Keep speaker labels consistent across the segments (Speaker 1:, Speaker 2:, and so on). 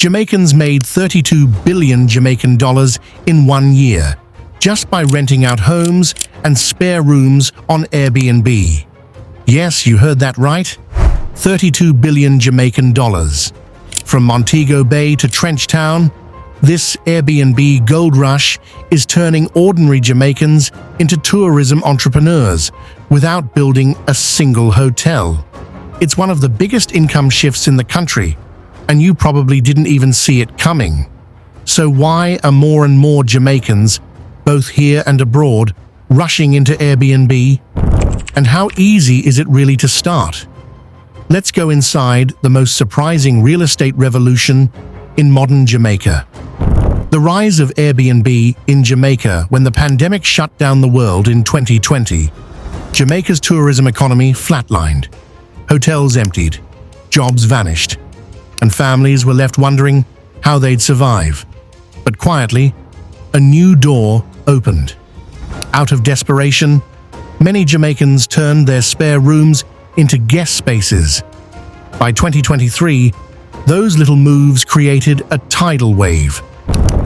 Speaker 1: Jamaicans made 32 billion Jamaican dollars in 1 year, just by renting out homes and spare rooms on Airbnb. Yes, you heard that right. 32 billion Jamaican dollars. From Montego Bay to Trench Town, this Airbnb gold rush is turning ordinary Jamaicans into tourism entrepreneurs without building a single hotel. It's one of the biggest income shifts in the country, and you probably didn't even see it coming. So why are more and more Jamaicans, both here and abroad, rushing into Airbnb? And how easy is it really to start? Let's go inside the most surprising real estate revolution in modern Jamaica. The rise of Airbnb in Jamaica when the pandemic shut down the world in 2020. Jamaica's tourism economy flatlined. Hotels emptied, jobs vanished, and families were left wondering how they'd survive. But quietly, a new door opened. Out of desperation, many Jamaicans turned their spare rooms into guest spaces. By 2023, those little moves created a tidal wave.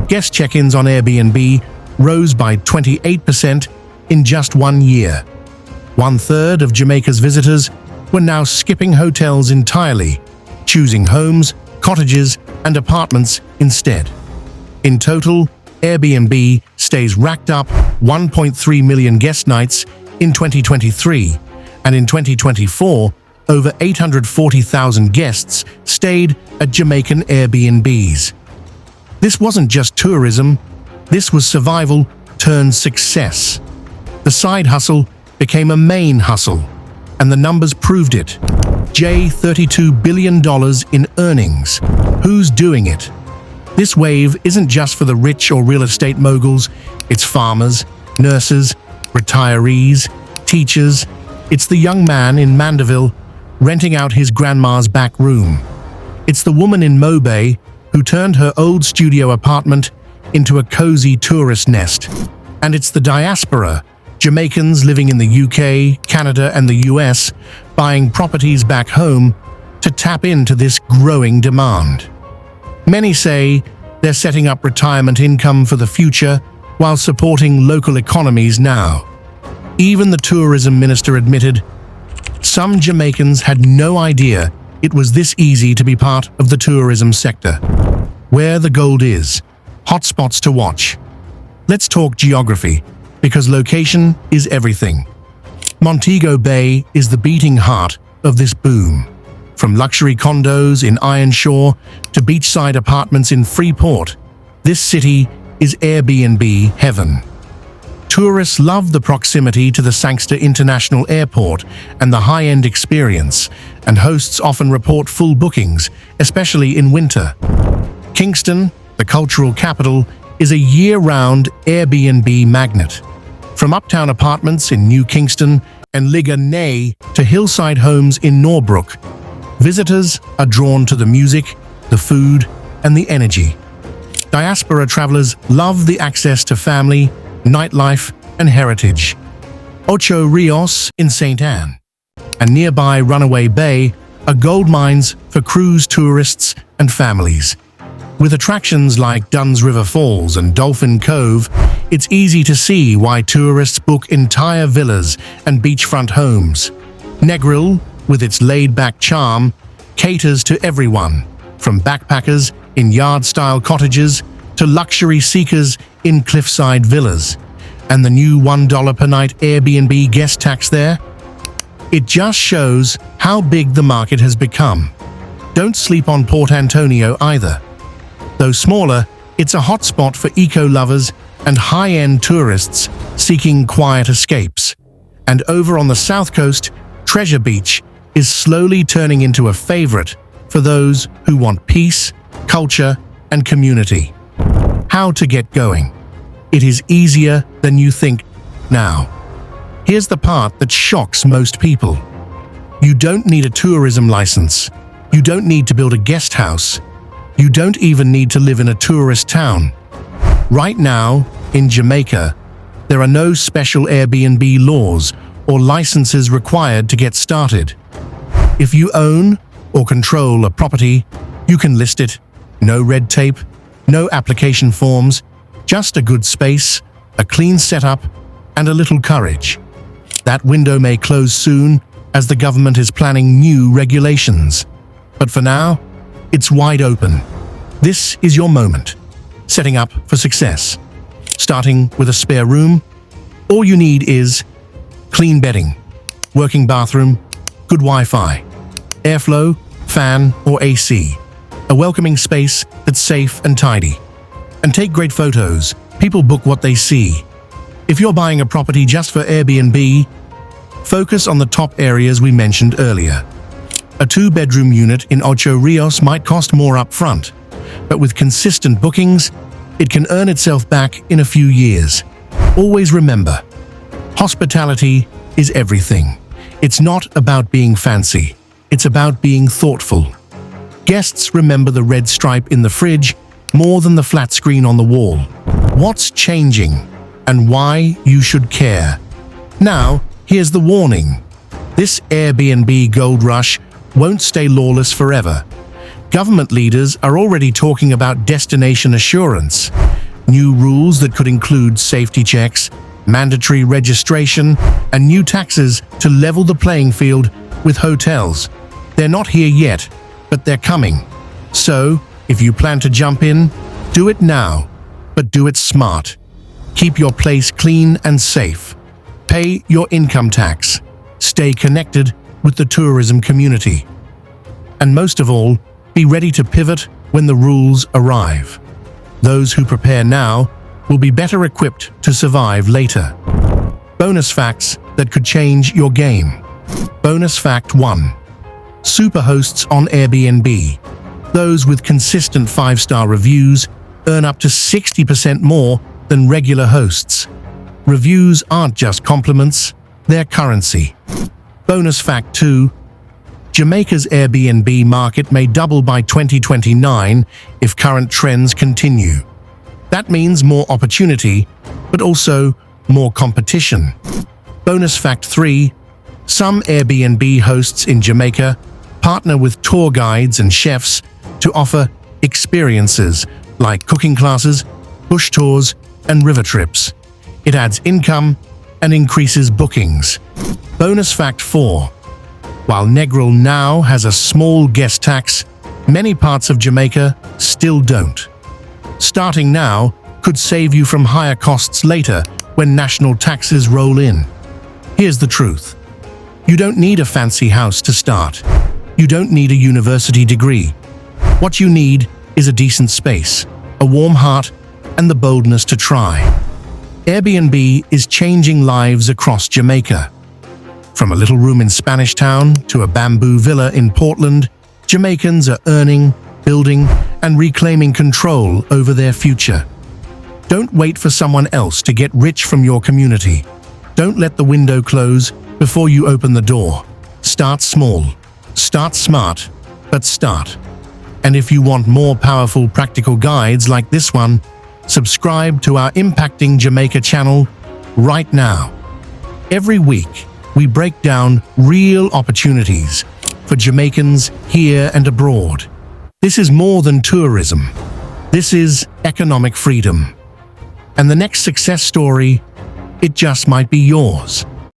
Speaker 1: Guest check-ins on Airbnb rose by 28% in just 1 year. 1/3 of Jamaica's visitors were now skipping hotels entirely, choosing homes, cottages, and apartments instead. In total, Airbnb stays racked up 1.3 million guest nights in 2023, and in 2024, over 840,000 guests stayed at Jamaican Airbnbs. This wasn't just tourism, this was survival turned success. The side hustle became a main hustle, and the numbers proved it. $32 billion in earnings. Who's doing it? This wave isn't just for the rich or real estate moguls, it's farmers, nurses, retirees, teachers. It's the young man in Mandeville renting out his grandma's back room. It's the woman in Montego Bay who turned her old studio apartment into a cozy tourist nest. And it's the diaspora, Jamaicans living in the UK, Canada, and the US, buying properties back home to tap into this growing demand. Many say they're setting up retirement income for the future while supporting local economies now. Even the tourism minister admitted some Jamaicans had no idea it was this easy to be part of the tourism sector. Where the gold is, hotspots to watch. Let's talk geography, because location is everything. Montego Bay is the beating heart of this boom. From luxury condos in Ironshore to beachside apartments in Freeport, this city is Airbnb heaven. Tourists love the proximity to the Sangster International Airport and the high-end experience, and hosts often report full bookings, especially in winter. Kingston, the cultural capital, is a year-round Airbnb magnet. From uptown apartments in New Kingston and Liga Nay to hillside homes in Norbrook, visitors are drawn to the music, the food, and the energy. Diaspora travelers love the access to family, nightlife, and heritage. Ocho Rios in St. Anne and nearby Runaway Bay are gold mines for cruise tourists and families. With attractions like Dunn's River Falls and Dolphin Cove, it's easy to see why tourists book entire villas and beachfront homes. Negril, with its laid-back charm, caters to everyone, from backpackers in yard-style cottages to luxury seekers in cliffside villas. And the new $1 per night Airbnb guest tax there? It just shows how big the market has become. Don't sleep on Port Antonio either. Though smaller, it's a hotspot for eco-lovers and high-end tourists seeking quiet escapes. And over on the south coast, Treasure Beach is slowly turning into a favorite for those who want peace, culture, and community. How to get going? It is easier than you think now. Here's the part that shocks most people. You don't need a tourism license. You don't need to build a guest house. You don't even need to live in a tourist town. Right now, in Jamaica, there are no special Airbnb laws or licenses required to get started. If you own or control a property, you can list it, No red tape, no application forms, just a good space, a clean setup, and a little courage. That window may close soon as the government is planning new regulations. But for now, it's wide open. This is your moment. Setting up for success. Starting with a spare room, all you need is clean bedding, working bathroom, good Wi-Fi, airflow, fan or AC, a welcoming space that's safe and tidy. And take great photos. People book what they see. If you're buying a property just for Airbnb, focus on the top areas we mentioned earlier. A 2-bedroom unit in Ocho Rios might cost more upfront, but with consistent bookings, it can earn itself back in a few years. Always remember, hospitality is everything. It's not about being fancy. It's about being thoughtful. Guests remember the red stripe in the fridge more than the flat screen on the wall. What's changing and why you should care? Now, here's the warning. This Airbnb gold rush won't stay lawless forever. Government leaders are already talking about destination assurance, new rules that could include safety checks, mandatory registration, and new taxes to level the playing field with hotels. They're not here yet, but they're coming. So, if you plan to jump in, do it now, but do it smart. Keep your place clean and safe. Pay your income tax. Stay connected with the tourism community. And most of all, be ready to pivot when the rules arrive. Those who prepare now will be better equipped to survive later. Bonus facts that could change your game. Bonus fact 1. Superhosts on Airbnb. Those with consistent 5-star reviews earn up to 60% more than regular hosts. Reviews aren't just compliments, they're currency. Bonus fact 2. Jamaica's Airbnb market may double by 2029 if current trends continue. That means more opportunity, but also more competition. Bonus fact 3. Some Airbnb hosts in Jamaica partner with tour guides and chefs to offer experiences like cooking classes, bush tours, and river trips. It adds income and increases bookings. Bonus fact 4. While Negril now has a small guest tax, many parts of Jamaica still don't. Starting now could save you from higher costs later when national taxes roll in. Here's the truth. You don't need a fancy house to start. You don't need a university degree. What you need is a decent space, a warm heart, and the boldness to try. Airbnb is changing lives across Jamaica. From a little room in Spanish Town to a bamboo villa in Portland, Jamaicans are earning, building, and reclaiming control over their future. Don't wait for someone else to get rich from your community. Don't let the window close before you open the door. Start small. Start smart, but start. And if you want more powerful practical guides like this one, subscribe to our Impacting Jamaica channel right now. Every week, we break down real opportunities for Jamaicans here and abroad. This is more than tourism. This is economic freedom. And the next success story, it just might be yours.